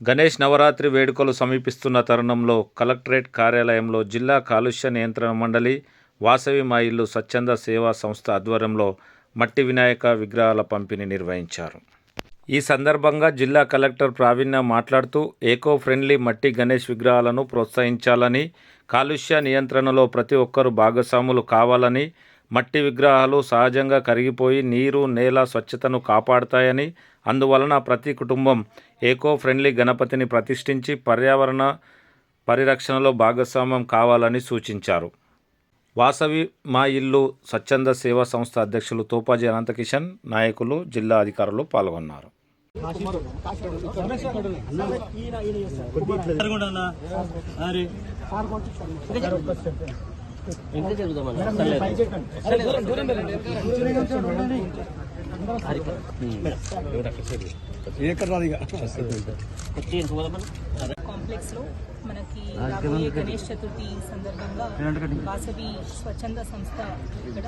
గణేష్ నవరాత్రి వేడుకలు సమీపిస్తున్న తరుణంలో కలెక్టరేట్ కార్యాలయంలో జిల్లా కాలుష్య నియంత్రణ మండలి వాసవి మా ఇల్లు స్వచ్ఛంద సేవా సంస్థ ఆధ్వర్యంలో మట్టి వినాయక విగ్రహాల పంపిణీ నిర్వహించారు. ఈ సందర్భంగా జిల్లా కలెక్టర్ ప్రావీణ్య మాట్లాడుతూ ఏకో ఫ్రెండ్లీ మట్టి గణేష్ విగ్రహాలను ప్రోత్సహించాలని, కాలుష్య నియంత్రణలో ప్రతి ఒక్కరూ భాగస్వాములు కావాలని, మట్టి విగ్రహాలు సహజంగా కరిగిపోయి నీరు నేల స్వచ్ఛతను కాపాడుతాయని, అందువలన ప్రతి కుటుంబం ఏకో ఫ్రెండ్లీ గణపతిని ప్రతిష్ఠించి పర్యావరణ పరిరక్షణలో భాగస్వామ్యం కావాలని సూచించారు. వాసవి మా ఇల్లు స్వచ్ఛంద సేవా సంస్థ అధ్యక్షులు తోపాజీ అనంతకిషన్, నాయకులు, జిల్లా అధికారులు పాల్గొన్నారు. కాంప్లెక్స్ లో మనకి రాబోయే గణేష్ చతుర్థి సందర్భంగా వాసవి స్వచ్ఛంద సంస్థ ఇక్కడ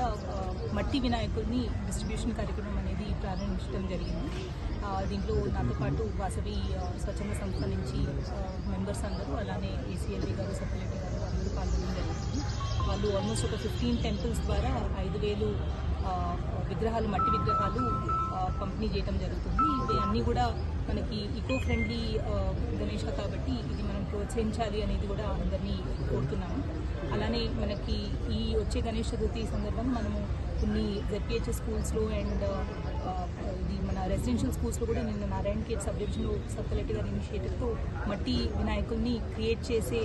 మట్టి వినాయకుడిని డిస్ట్రిబ్యూషన్ కార్యక్రమం అనేది ప్రారంభించడం జరిగింది. దీంట్లో నాతో పాటు వాసవి స్వచ్ఛంద సంస్థ నుంచి మెంబర్స్ అందరూ, అలానే ఏసీఎల్వి గారు, సెక్రటరీ గారు అందరూ పాల్గొనడం జరిగింది. వాళ్ళు ఆల్మోస్ట్ ఒక 15 టెంపుల్స్ ద్వారా 5,000 విగ్రహాలు, మట్టి విగ్రహాలు పంపిణీ చేయడం జరుగుతుంది. ఇవి అన్నీ కూడా మనకి ఈకో ఫ్రెండ్లీ గణేష కాబట్టి ఇది మనం ప్రోత్సహించాలి అనేది కూడా అందరినీ కోరుతున్నాము. అలానే మనకి ఈ వచ్చే గణేష్ చతుర్థి సందర్భంగా మనము కొన్ని జెడ్పీహెచ్ఎస్ స్కూల్స్లో అండ్ ఇది మన రెసిడెన్షియల్ స్కూల్స్లో కూడా నిన్న నారాయణ ఖేడ్ సబ్ డివిజన్లో సబ్ కలెక్టర్ గారి ఇనిషియేటివ్తో మట్టి వినాయకుల్ని క్రియేట్ చేసే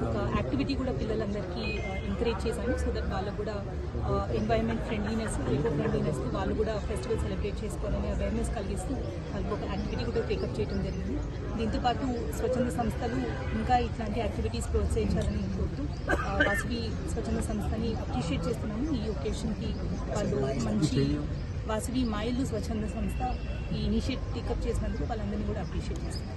ఒక యాక్టివిటీ కూడా పిల్లలందరికీ ఎంకరేజ్ చేశాము. సో దట్ వాళ్ళకు కూడా ఎన్వైరన్మెంట్ ఫ్రెండ్లీనెస్, ఈకో ఫ్రెండ్లీనెస్ వాళ్ళు కూడా ఫెస్టివల్ సెలబ్రేట్ చేసుకోవాలని అవేర్నెస్ కలిగిస్తూ వాళ్ళకి ఒక యాక్టివిటీ కూడా టేకప్ చేయడం జరిగింది. దీంతోపాటు స్వచ్ఛంద సంస్థలు ఇంకా ఇట్లాంటి యాక్టివిటీస్ ప్రోత్సహించాలని కోరుతూ వాసవి స్వచ్ఛంద సంస్థని అప్రిషియేట్ చేస్తున్నాము. ఈ ఒకేషన్కి వాళ్ళు మంచి వాసవి మా ఇల్లు స్వచ్ఛంద సంస్థ ఈ ఇనిషియేటివ్ టేకప్ చేసినందుకు వాళ్ళందరినీ కూడా అప్రిషియేట్ చేస్తున్నాం.